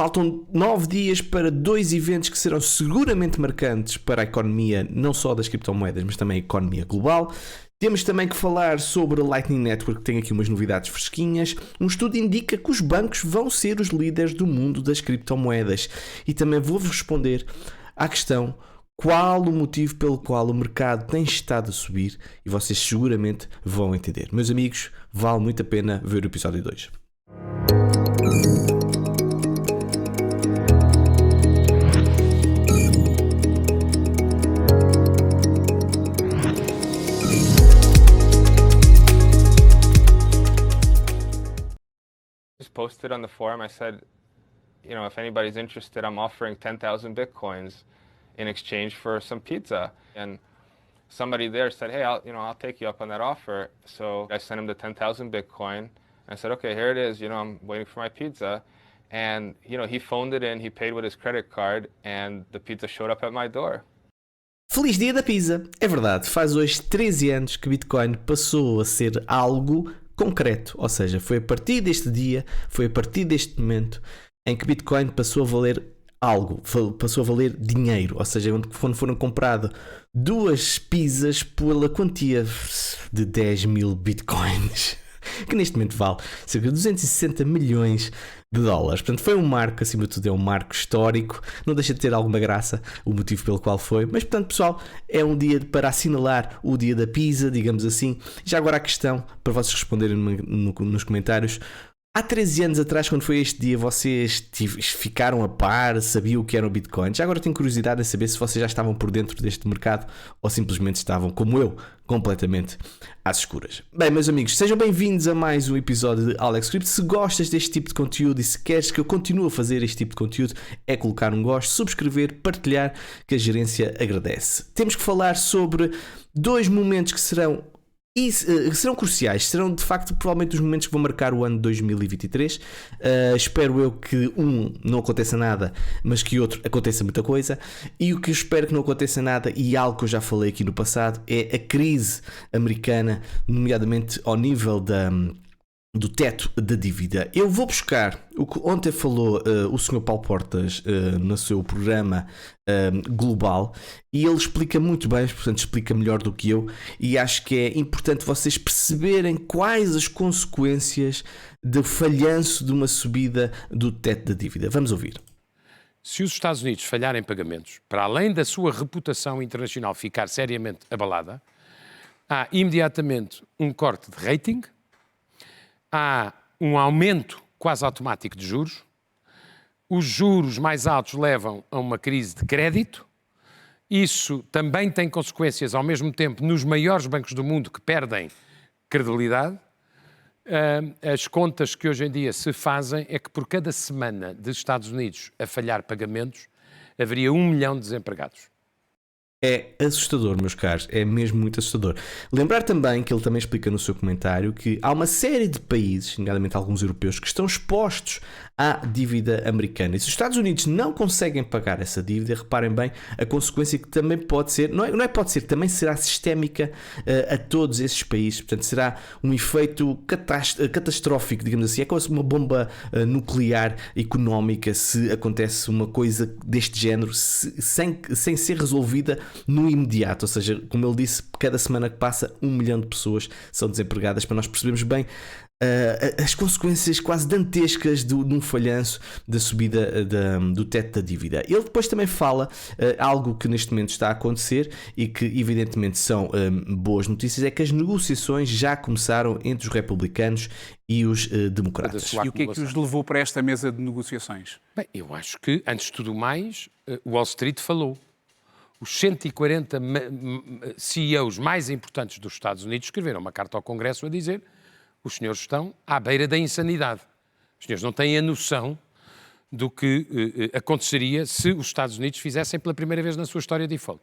Faltam 9 dias para 2 eventos que serão seguramente marcantes para a economia, não só das criptomoedas, mas também a economia global. Temos também que falar sobre a Lightning Network, que tem aqui umas novidades fresquinhas. Um estudo indica que os bancos vão ser os líderes do mundo das criptomoedas. E também vou-vos responder à questão: qual o motivo pelo qual o mercado tem estado a subir? E vocês seguramente vão entender. Meus amigos, vale muito a pena ver o episódio 2. Posted on the forum, I said, if anybody's interested, I'm offering 10,000 Bitcoins in exchange for some pizza. And somebody there said, hey, I'll take you up on that offer. So I sent him the 10,000 Bitcoin. I said, okay, here it is. I'm waiting for my pizza. And, he phoned it in, he paid with his credit card, and the pizza showed up at my door. Feliz dia da pizza! É verdade, faz hoje 13 anos que Bitcoin passou a ser algo concreto, ou seja, foi a partir deste dia, foi a partir deste momento em que Bitcoin passou a valer algo, passou a valer dinheiro, ou seja, quando foram compradas 2 pizzas pela quantia de 10 mil Bitcoins, que neste momento vale cerca de 260 milhões de dólares. Portanto, foi um marco, acima de tudo é um marco histórico, não deixa de ter alguma graça o motivo pelo qual foi, mas portanto, pessoal, é um dia para assinalar o dia da pizza, digamos assim. Já agora a questão, para vocês responderem nos comentários: há 13 anos atrás, quando foi este dia, vocês ficaram a par, sabiam o que era o Bitcoin? Já agora tenho curiosidade em saber se vocês já estavam por dentro deste mercado ou simplesmente estavam, como eu, completamente às escuras. Bem, meus amigos, sejam bem-vindos a mais um episódio de Alex Crypto. Se gostas deste tipo de conteúdo e se queres que eu continue a fazer este tipo de conteúdo, é colocar um gosto, subscrever, partilhar, que a gerência agradece. Temos que falar sobre 2 momentos que serão cruciais, serão de facto provavelmente os momentos que vão marcar o ano de 2023. Espero eu que não aconteça nada, mas que outro aconteça muita coisa. E o que eu espero que não aconteça nada, e algo que eu já falei aqui no passado, é a crise americana, nomeadamente ao nível do teto da dívida. Eu vou buscar o que ontem falou o Sr. Paulo Portas no seu programa global, e ele explica muito bem, portanto explica melhor do que eu, e acho que é importante vocês perceberem quais as consequências do falhanço de uma subida do teto da dívida. Vamos ouvir. Se os Estados Unidos falharem pagamentos, para além da sua reputação internacional ficar seriamente abalada, há imediatamente um corte de rating, há um aumento quase automático de juros, os juros mais altos levam a uma crise de crédito, isso também tem consequências ao mesmo tempo nos maiores bancos do mundo que perdem credibilidade. As contas que hoje em dia se fazem é que por cada semana dos Estados Unidos a falhar pagamentos, haveria 1 milhão de desempregados. É assustador, meus caros, é mesmo muito assustador. Lembrar também que ele também explica no seu comentário que há uma série de países, nomeadamente alguns europeus, que estão expostos à dívida americana. E se os Estados Unidos não conseguem pagar essa dívida, reparem bem, a consequência que também pode ser, pode ser, também será sistémica a todos esses países. Portanto, será um efeito catastrófico, digamos assim. É quase uma bomba nuclear económica se acontece uma coisa deste género sem ser resolvida no imediato. Ou seja, como ele disse, cada semana que passa 1 milhão de pessoas são desempregadas, para nós percebermos bem as consequências quase dantescas de um falhanço da subida do teto da dívida. Ele depois também fala algo que neste momento está a acontecer e que evidentemente são boas notícias, é que as negociações já começaram entre os republicanos e os democratas. E o que é que os levou para esta mesa de negociações? Bem, eu acho que, antes de tudo mais, Wall Street falou. Os 140 CEOs mais importantes dos Estados Unidos escreveram uma carta ao Congresso a dizer: os senhores estão à beira da insanidade. Os senhores não têm a noção do que aconteceria se os Estados Unidos fizessem pela primeira vez na sua história default.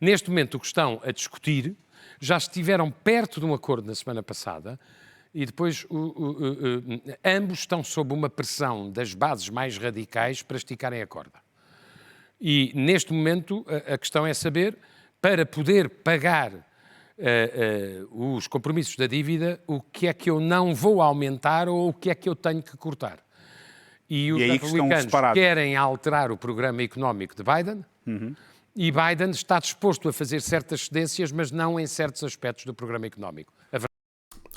Neste momento, o que estão a discutir, já estiveram perto de um acordo na semana passada e depois ambos estão sob uma pressão das bases mais radicais para esticarem a corda. E, neste momento, a questão é saber, para poder pagar os compromissos da dívida, o que é que eu não vou aumentar ou o que é que eu tenho que cortar. E os E é aí que estão republicanos separados. querem alterar o programa económico de Biden. E Biden está disposto a fazer certas cedências, mas não em certos aspectos do programa económico.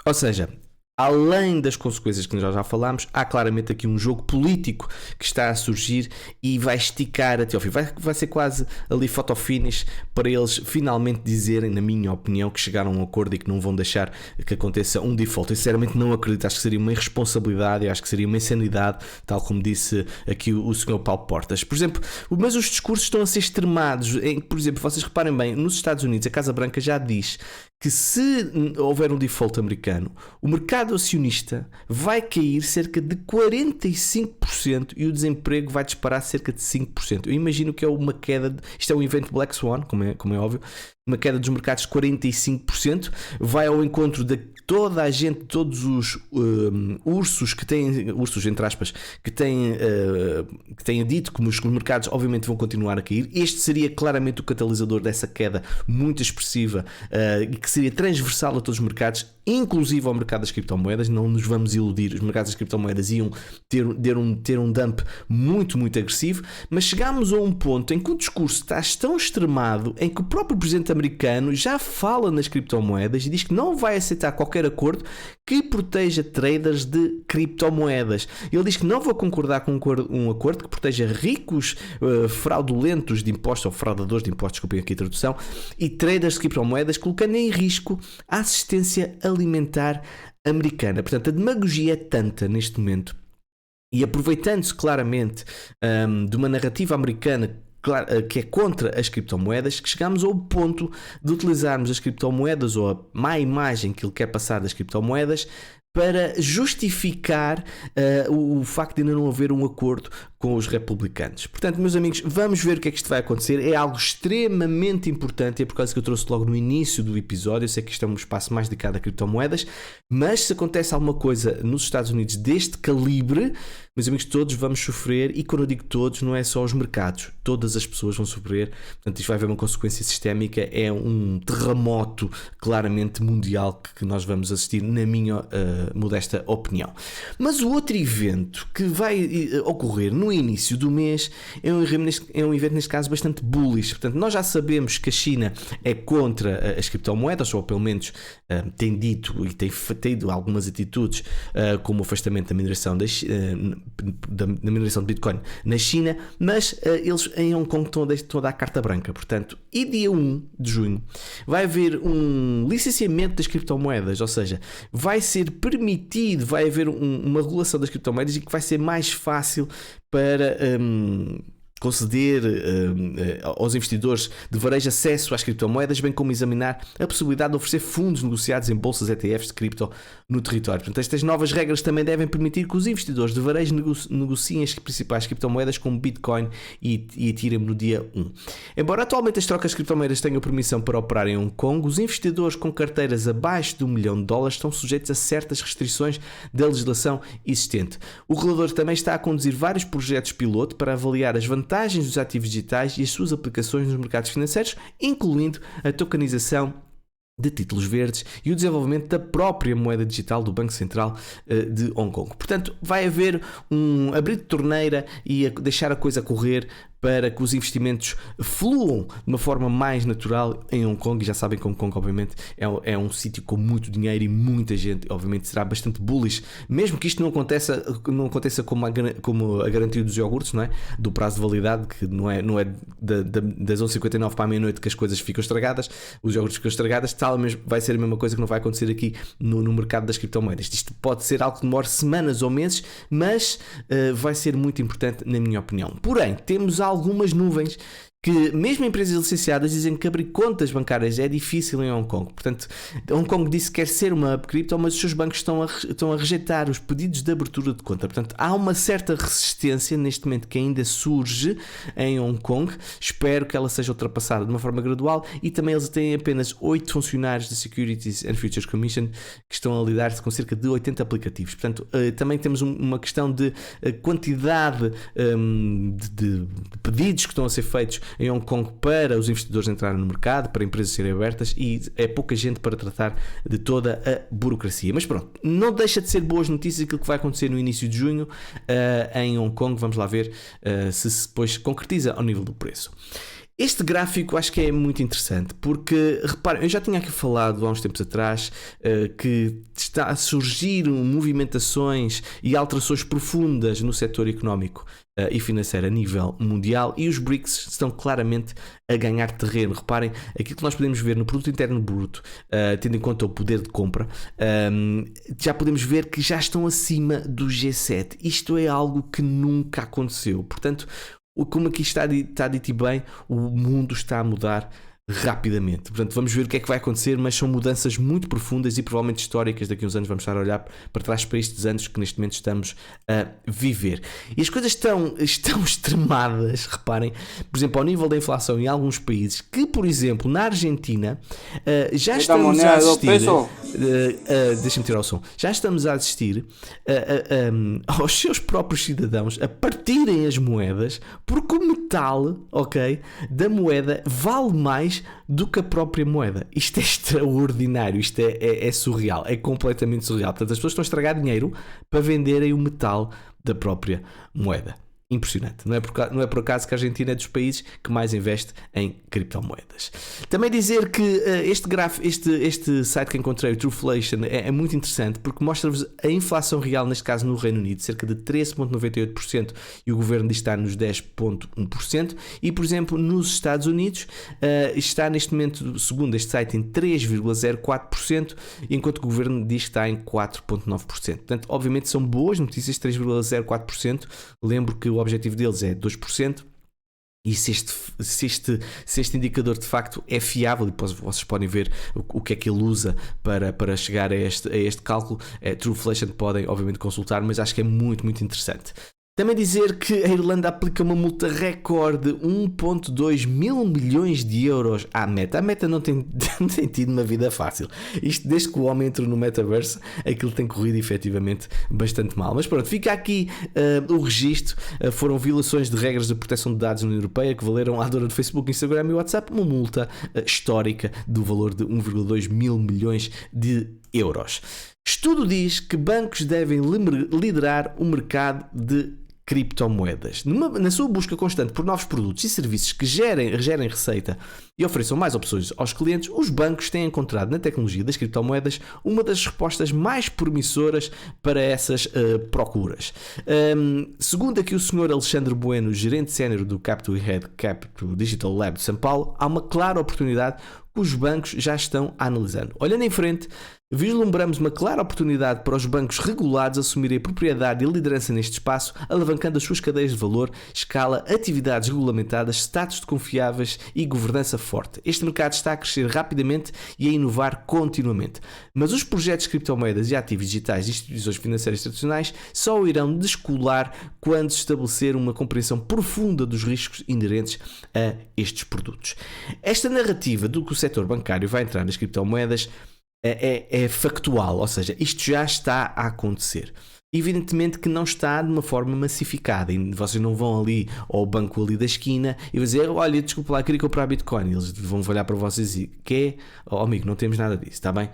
Ou seja, além das consequências que nós já falámos, há claramente aqui um jogo político que está a surgir e vai esticar até ao fim. Vai ser quase ali photo finish para eles finalmente dizerem, na minha opinião, que chegaram a um acordo e que não vão deixar que aconteça um default. Eu sinceramente não acredito, acho que seria uma irresponsabilidade, eu acho que seria uma insanidade, tal como disse aqui o Sr. Paulo Portas. Por exemplo, mas os discursos estão a ser extremados. Por exemplo, vocês reparem bem, nos Estados Unidos a Casa Branca já diz que se houver um default americano, o mercado acionista vai cair cerca de 45% e o desemprego vai disparar cerca de 5%. Eu imagino que é uma queda, isto é um evento Black Swan, como é óbvio, uma queda dos mercados de 45%, vai ao encontro de toda a gente, todos os ursos que têm, ursos entre aspas, que têm dito que os mercados obviamente vão continuar a cair. Este seria claramente o catalisador dessa queda muito expressiva e que seria transversal a todos os mercados, inclusive ao mercado das criptomoedas. Não nos vamos iludir, os mercados das criptomoedas iam ter um dump muito, muito agressivo, mas chegámos a um ponto em que o discurso está tão extremado, em que o próprio presidente americano já fala nas criptomoedas e diz que não vai aceitar qualquer acordo que proteja traders de criptomoedas. Ele diz que não vai concordar com um acordo que proteja ricos fraudulentos de impostos, ou fraudadores de impostos, desculpem aqui a tradução, e traders de criptomoedas, colocando em risco a assistência alimentar americana. Portanto, a demagogia é tanta neste momento, e aproveitando-se claramente de uma narrativa americana que é contra as criptomoedas, que chegamos ao ponto de utilizarmos as criptomoedas, ou a má imagem que ele quer passar das criptomoedas, para justificar o facto de ainda não haver um acordo com os republicanos. Portanto, meus amigos, vamos ver o que é que isto vai acontecer. É algo extremamente importante, é por causa que eu trouxe logo no início do episódio. Eu sei que isto é um espaço mais dedicado a criptomoedas, mas se acontece alguma coisa nos Estados Unidos deste calibre, meus amigos, todos vamos sofrer. E quando eu digo todos, não é só os mercados, todas as pessoas vão sofrer. Portanto, isto vai haver uma consequência sistémica, é um terremoto claramente mundial que nós vamos assistir, na minha modesta opinião. Mas o outro evento que vai ocorrer no início do mês é um evento neste caso bastante bullish. Portanto, nós já sabemos que a China é contra as criptomoedas, ou pelo menos tem dito e tem tido algumas atitudes, como o afastamento da mineração da mineração de Bitcoin na China, mas eles em Hong Kong estão a dar carta branca. Portanto, e dia 1 de junho vai haver um licenciamento das criptomoedas, ou seja, vai ser permitido, vai haver uma regulação das criptomoedas e que vai ser mais fácil para conceder aos investidores de varejo acesso às criptomoedas, bem como examinar a possibilidade de oferecer fundos negociados em bolsas ETFs de cripto no território. Portanto, estas novas regras também devem permitir que os investidores de varejo negociem as principais criptomoedas como Bitcoin e Ethereum no dia 1. Embora atualmente as trocas de criptomoedas tenham permissão para operar em Hong Kong, os investidores com carteiras abaixo de $1 milhão estão sujeitos a certas restrições da legislação existente. O regulador também está a conduzir vários projetos piloto para avaliar as vantagens dos ativos digitais e as suas aplicações nos mercados financeiros, incluindo a tokenização de títulos verdes e o desenvolvimento da própria moeda digital do Banco Central de Hong Kong. Portanto, vai haver um abrir de torneira e deixar a coisa correr para que os investimentos fluam de uma forma mais natural em Hong Kong. E já sabem que Hong Kong, obviamente, é um sítio com muito dinheiro e muita gente, obviamente, será bastante bullish, mesmo que isto não aconteça como a garantia dos iogurtes, não é? Do prazo de validade, que não é das 11h59 para a meia-noite que as coisas ficam estragadas, os iogurtes ficam estragadas, vai ser a mesma coisa que não vai acontecer aqui no mercado das criptomoedas. Isto pode ser algo que demore semanas ou meses, mas vai ser muito importante, na minha opinião. Porém, temos algumas nuvens que mesmo empresas licenciadas dizem que abrir contas bancárias é difícil em Hong Kong. Portanto, Hong Kong disse que quer ser uma hub cripto, mas os seus bancos estão a rejeitar os pedidos de abertura de conta. Portanto, há uma certa resistência neste momento que ainda surge em Hong Kong. Espero que ela seja ultrapassada de uma forma gradual. E também eles têm apenas 8 funcionários da Securities and Futures Commission que estão a lidar com cerca de 80 aplicativos. Portanto, também temos uma questão de quantidade de pedidos que estão a ser feitos em Hong Kong para os investidores entrarem no mercado, para empresas serem abertas, e é pouca gente para tratar de toda a burocracia. Mas pronto, não deixa de ser boas notícias aquilo que vai acontecer no início de junho em Hong Kong. Vamos lá ver se depois concretiza ao nível do preço. Este gráfico acho que é muito interessante porque, reparem, eu já tinha aqui falado há uns tempos atrás que está a surgir movimentações e alterações profundas no setor económico e financeiro a nível mundial, e os BRICS estão claramente a ganhar terreno. Reparem, aquilo que nós podemos ver no produto interno bruto, tendo em conta o poder de compra, já podemos ver que já estão acima do G7. Isto é algo que nunca aconteceu. Portanto, como aqui está dito e bem, o mundo está a mudar rapidamente. Portanto, vamos ver o que é que vai acontecer, mas são mudanças muito profundas e provavelmente históricas. Daqui a uns anos vamos estar a olhar para trás para estes anos que neste momento estamos a viver. E as coisas estão extremadas, reparem, por exemplo, ao nível da inflação em alguns países, que, por exemplo, na Argentina, já estamos a assistir... deixa-me tirar o som. Já estamos a assistir aos seus próprios cidadãos a partirem as moedas porque o metal, da moeda vale mais do que a própria moeda. Isto é extraordinário, isto é surreal, é completamente surreal. Portanto, as pessoas estão a estragar dinheiro para venderem o metal da própria moeda. Impressionante. Não é por acaso que a Argentina é dos países que mais investe em criptomoedas. Também dizer que este site que encontrei, o Truflation, é muito interessante porque mostra-vos a inflação real, neste caso no Reino Unido, cerca de 13,98%, e o governo diz que está nos 10,1%. E, por exemplo, nos Estados Unidos está neste momento, segundo este site, em 3,04%, enquanto o governo diz que está em 4,9%. Portanto, obviamente são boas notícias, 3,04%. Lembro que o objetivo deles é 2%. E se este indicador de facto é fiável, e depois vocês podem ver o que é que ele usa para chegar a este cálculo, Truflation, podem obviamente consultar, mas acho que é muito, muito interessante. Também dizer que a Irlanda aplica uma multa recorde de 1,2 mil milhões de euros à Meta. A Meta não tem tido uma vida fácil. Isto desde que o homem entrou no Metaverse, aquilo tem corrido efetivamente bastante mal. Mas pronto, fica aqui o registro. Foram violações de regras de proteção de dados na União Europeia que valeram à dona do Facebook, Instagram e WhatsApp uma multa histórica do valor de 1,2 mil milhões de euros. Estudo diz que bancos devem liderar o mercado de criptomoedas. Na sua busca constante por novos produtos e serviços que gerem receita e ofereçam mais opções aos clientes, os bancos têm encontrado na tecnologia das criptomoedas uma das respostas mais promissoras para essas procuras. Segundo aqui o Sr. Alexandre Bueno, gerente sénior do Capital Head Capital Digital Lab de São Paulo, há uma clara oportunidade que os bancos já estão analisando. Olhando em frente, vislumbramos uma clara oportunidade para os bancos regulados assumirem a propriedade e liderança neste espaço, alavancando as suas cadeias de valor, escala, atividades regulamentadas, status de confiáveis e governança forte. Este mercado está a crescer rapidamente e a inovar continuamente. Mas os projetos de criptomoedas e ativos digitais de instituições financeiras tradicionais só irão descolar quando se estabelecer uma compreensão profunda dos riscos inerentes a estes produtos. Esta narrativa do que o setor bancário vai entrar nas criptomoedas é factual, ou seja, isto já está a acontecer. Evidentemente que não está de uma forma massificada e vocês não vão ali ao banco ali da esquina e vão dizer, olha, desculpa lá, queria comprar Bitcoin, e eles vão olhar para vocês e que amigo, não temos nada disso, está bem?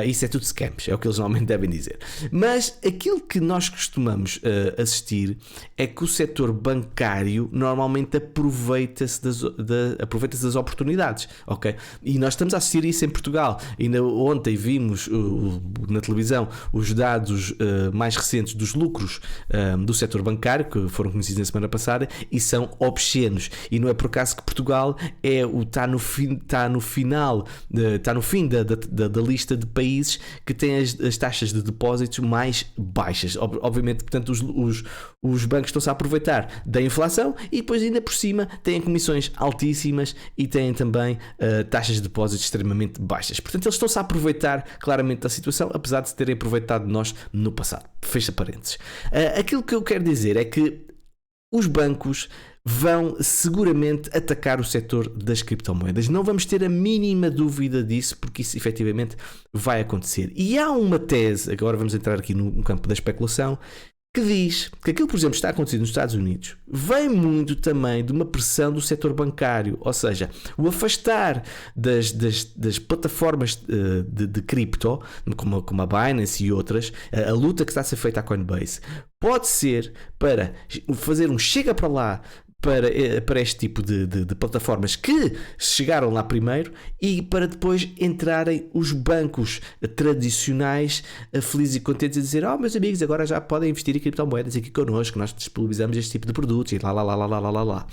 Isso é tudo scams, é o que eles normalmente devem dizer. Mas aquilo que nós costumamos assistir é que o setor bancário normalmente aproveita-se das oportunidades, ok? E nós estamos a assistir isso em Portugal. Ainda ontem vimos na televisão os dados mais recentes dos lucros do setor bancário, que foram conhecidos na semana passada, e são obscenos. E não é por acaso que Portugal está no fim da lista de países que têm as taxas de depósitos mais baixas. Obviamente, portanto, os bancos estão-se a aproveitar da inflação e depois ainda por cima têm comissões altíssimas e têm também taxas de depósitos extremamente baixas. Portanto, eles estão-se a aproveitar claramente da situação, apesar de se terem aproveitado de nós no passado. Fecha parênteses. Aquilo que eu quero dizer é que os bancos vão seguramente atacar o setor das criptomoedas. Não vamos ter a mínima dúvida disso, porque isso efetivamente vai acontecer. E há uma tese, agora vamos entrar aqui no campo da especulação, que diz que aquilo, por exemplo, está acontecendo nos Estados Unidos vem muito também de uma pressão do setor bancário, ou seja, o afastar das plataformas de cripto, como a Binance e outras, a luta que está a ser feita à Coinbase, pode ser para fazer um chega para lá para este tipo de plataformas que chegaram lá primeiro e para depois entrarem os bancos tradicionais felizes e contentes a dizer: meus amigos, agora já podem investir em criptomoedas aqui connosco, nós disponibilizamos este tipo de produtos e lá.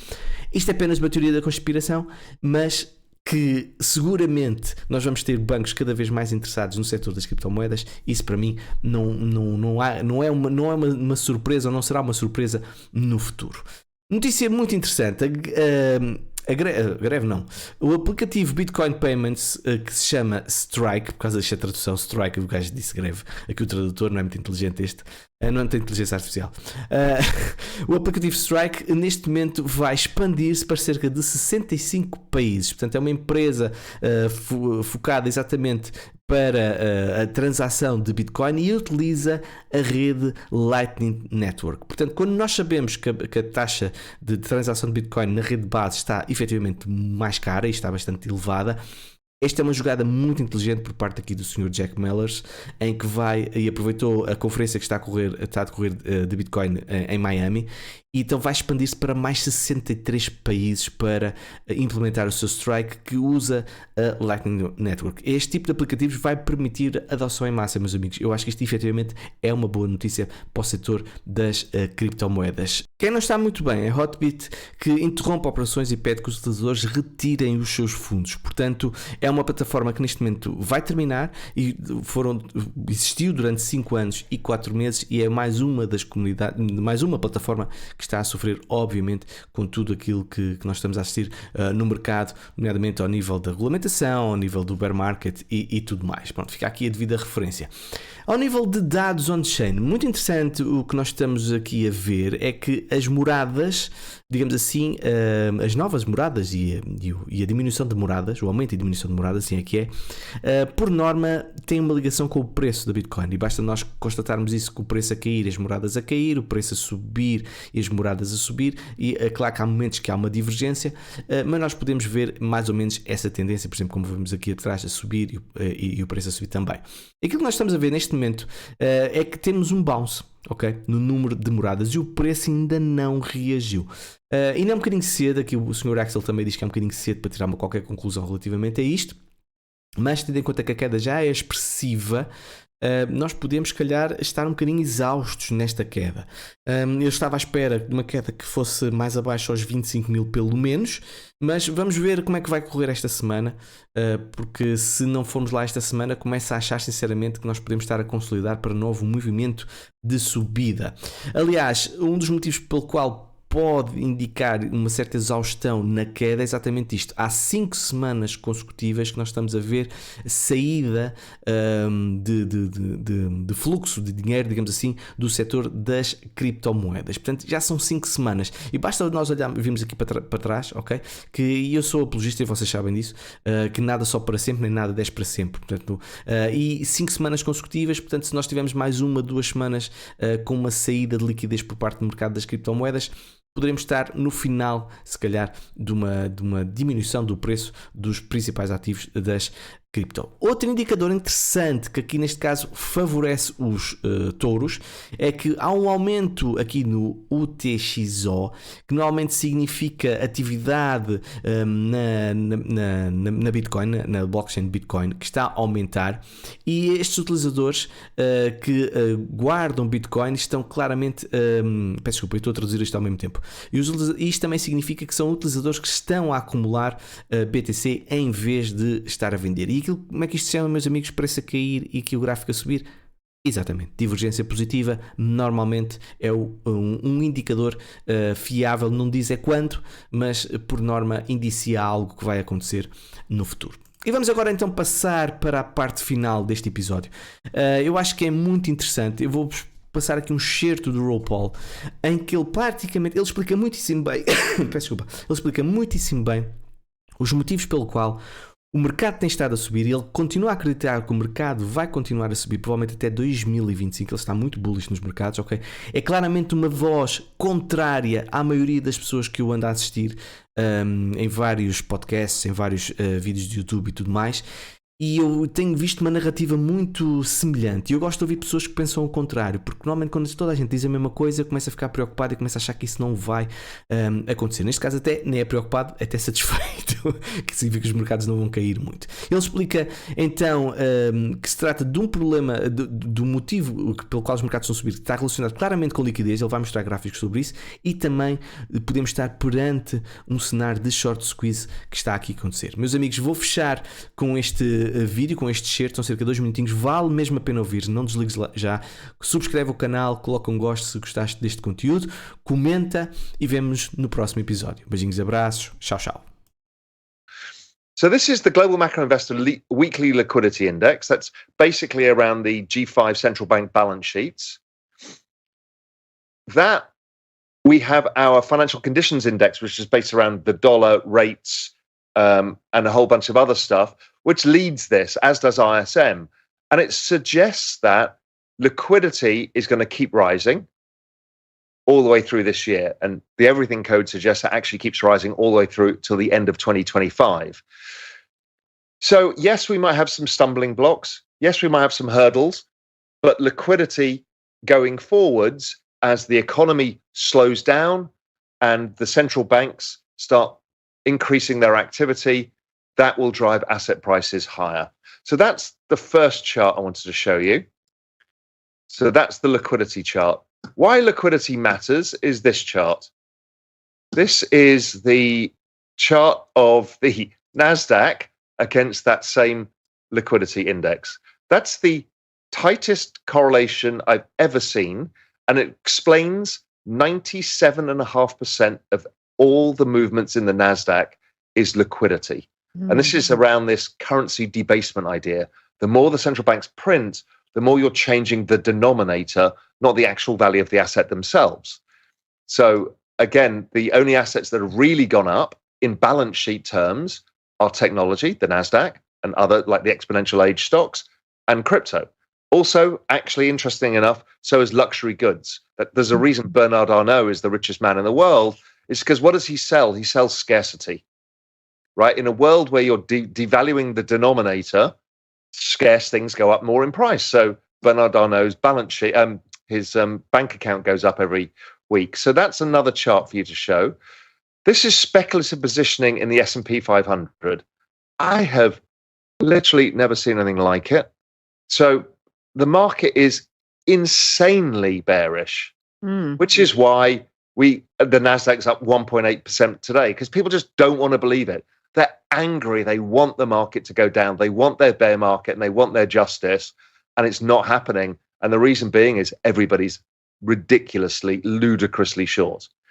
Isto é apenas uma teoria da conspiração, mas que seguramente nós vamos ter bancos cada vez mais interessados no setor das criptomoedas. Isso para mim não é uma surpresa, ou não será uma surpresa no futuro. Notícia muito interessante, o aplicativo Bitcoin Payments, que se chama Strike, por causa desta tradução Strike, o gajo disse greve, aqui o tradutor não é muito inteligente, não tem inteligência artificial. O aplicativo Strike neste momento vai expandir-se para cerca de 65 países, portanto é uma empresa focada exatamente para a transação de Bitcoin e utiliza a rede Lightning Network. Portanto, quando nós sabemos que a taxa de transação de Bitcoin na rede base está efetivamente mais cara e está bastante elevada, esta é uma jogada muito inteligente por parte aqui do Sr. Jack Mallers, em que vai e aproveitou a conferência que está a decorrer de Bitcoin em Miami, e então vai expandir-se para mais 63 países para implementar o seu Strike, que usa a Lightning Network. Este tipo de aplicativos vai permitir adoção em massa, meus amigos. Eu acho que isto efetivamente é uma boa notícia para o setor das criptomoedas. Quem não está muito bem é Hotbit, que interrompe operações e pede que os utilizadores retirem os seus fundos. Portanto, é uma plataforma que neste momento vai terminar e existiu durante 5 anos e 4 meses e é mais uma das comunidades, mais uma plataforma que está a sofrer, obviamente, com tudo aquilo que nós estamos a assistir no mercado, nomeadamente ao nível da regulamentação, ao nível do bear market e tudo mais. Pronto, fica aqui a devida referência. Ao nível de dados on-chain, muito interessante o que nós estamos aqui a ver é que as moradas, digamos assim, as novas moradas e a diminuição de moradas, o aumento e diminuição de moradas, assim é que é, por norma tem uma ligação com o preço da Bitcoin, e basta nós constatarmos isso, com o preço a cair, as moradas a cair, o preço a subir e as moradas a subir, e claro que há momentos que há uma divergência, mas nós podemos ver mais ou menos essa tendência, por exemplo, como vemos aqui atrás, a subir e o preço a subir também. Aquilo que nós estamos a ver neste momento é que temos um bounce, ok, no número de moradas, e o preço ainda não reagiu. Ainda é um bocadinho cedo, aqui o Sr. Axel também diz que é um bocadinho cedo para tirar qualquer conclusão relativamente a isto, mas tendo em conta que a queda já é expressiva, nós podemos, se calhar, estar um bocadinho exaustos nesta queda. Eu estava à espera de uma queda que fosse mais abaixo aos 25 mil pelo menos, mas vamos ver como é que vai correr esta semana, porque se não formos lá esta semana, começo a achar sinceramente que nós podemos estar a consolidar para novo movimento de subida. Aliás, um dos motivos pelo qual pode indicar uma certa exaustão na queda é exatamente isto. Há 5 semanas consecutivas que nós estamos a ver saída de fluxo de dinheiro, digamos assim, do setor das criptomoedas. Portanto, já são 5 semanas. E basta nós virmos aqui para trás, ok? Que eu sou apologista e vocês sabem disso, que nada só para sempre, nem nada 10 para sempre. Portanto, e 5 semanas consecutivas, portanto, se nós tivermos mais 1, 2 semanas com uma saída de liquidez por parte do mercado das criptomoedas, poderemos estar no final, se calhar, de uma diminuição do preço dos principais ativos das cripto. Outro indicador interessante que aqui neste caso favorece os touros é que há um aumento aqui no UTXO, que normalmente significa atividade na Bitcoin, na blockchain de Bitcoin, que está a aumentar, e estes utilizadores que guardam Bitcoin estão claramente peço desculpa, eu estou a traduzir isto ao mesmo tempo, e isto também significa que são utilizadores que estão a acumular BTC em vez de estar a vender. E aquilo, como é que isto se chama, meus amigos? Preço a cair e aqui o gráfico a subir? Exatamente, divergência positiva normalmente é um indicador fiável, não diz é quanto, mas por norma indicia algo que vai acontecer no futuro. E vamos agora então passar para a parte final deste episódio. Eu acho que é muito interessante, eu vou passar aqui um excerto do Ron Paul, em que ele explica muitíssimo bem, peço desculpa, ele explica muitíssimo bem os motivos pelo qual O mercado tem estado a subir e ele continua a acreditar que o mercado vai continuar a subir, provavelmente até 2025. Ele está muito bullish nos mercados, ok? É claramente uma voz contrária à maioria das pessoas que eu ando a assistir em vários podcasts, em vários vídeos de YouTube e tudo mais. E eu tenho visto uma narrativa muito semelhante. E eu gosto de ouvir pessoas que pensam o contrário, porque normalmente quando toda a gente diz a mesma coisa, começa a ficar preocupado e começa a achar que isso não vai acontecer. Neste caso até nem é preocupado, é até satisfeito, que significa que os mercados não vão cair muito. Ele explica então que se trata de um problema, do motivo pelo qual os mercados estão a subir, que está relacionado claramente com liquidez. Ele vai mostrar gráficos sobre isso e também podemos estar perante um cenário de short squeeze que está aqui a acontecer. Meus amigos, vou fechar com este vídeo, com este excerto, são cerca de 2 minutinhos, vale mesmo a pena ouvir, não desligues já, subscreve o canal, coloca um gosto se gostaste deste conteúdo, comenta e vemos no próximo episódio. Beijinhos, abraços, tchau, tchau. So this is the Global Macro Investor Weekly Liquidity Index. That's basically around the G5 central bank balance sheets. That we have our Financial Conditions Index, which is based around the dollar rates and a whole bunch of other stuff, which leads this, as does ISM. And it suggests that liquidity is going to keep rising all the way through this year. And the Everything Code suggests that actually keeps rising all the way through till the end of 2025. So yes, we might have some stumbling blocks. Yes, we might have some hurdles, but liquidity going forwards as the economy slows down and the central banks start increasing their activity, that will drive asset prices higher. So that's the first chart I wanted to show you. So that's the liquidity chart. Why liquidity matters is this chart. This is the chart of the NASDAQ against that same liquidity index. That's the tightest correlation I've ever seen, and it explains 97.5% of all the movements in the NASDAQ is liquidity. And this is around this currency debasement idea. The more the central banks print, the more you're changing the denominator, not the actual value of the asset themselves. So again, the only assets that have really gone up in balance sheet terms are technology, the NASDAQ, and other like the exponential age stocks, and crypto. Also, actually, interesting enough, so is luxury goods. That there's a reason Bernard Arnault is the richest man in the world. It's because what does he sell? He sells scarcity, right? In a world where you're devaluing the denominator, scarce things go up more in price. So Bernard Arnault's balance sheet, his bank account goes up every week. So that's another chart for you to show. This is speculative positioning in the S&P 500. I have literally never seen anything like it. So the market is insanely bearish, which is why the NASDAQ's up 1.8% today, because people just don't want to believe it. They're angry. They want the market to go down. They want their bear market and they want their justice, and it's not happening. And the reason being is everybody's ridiculously, ludicrously short.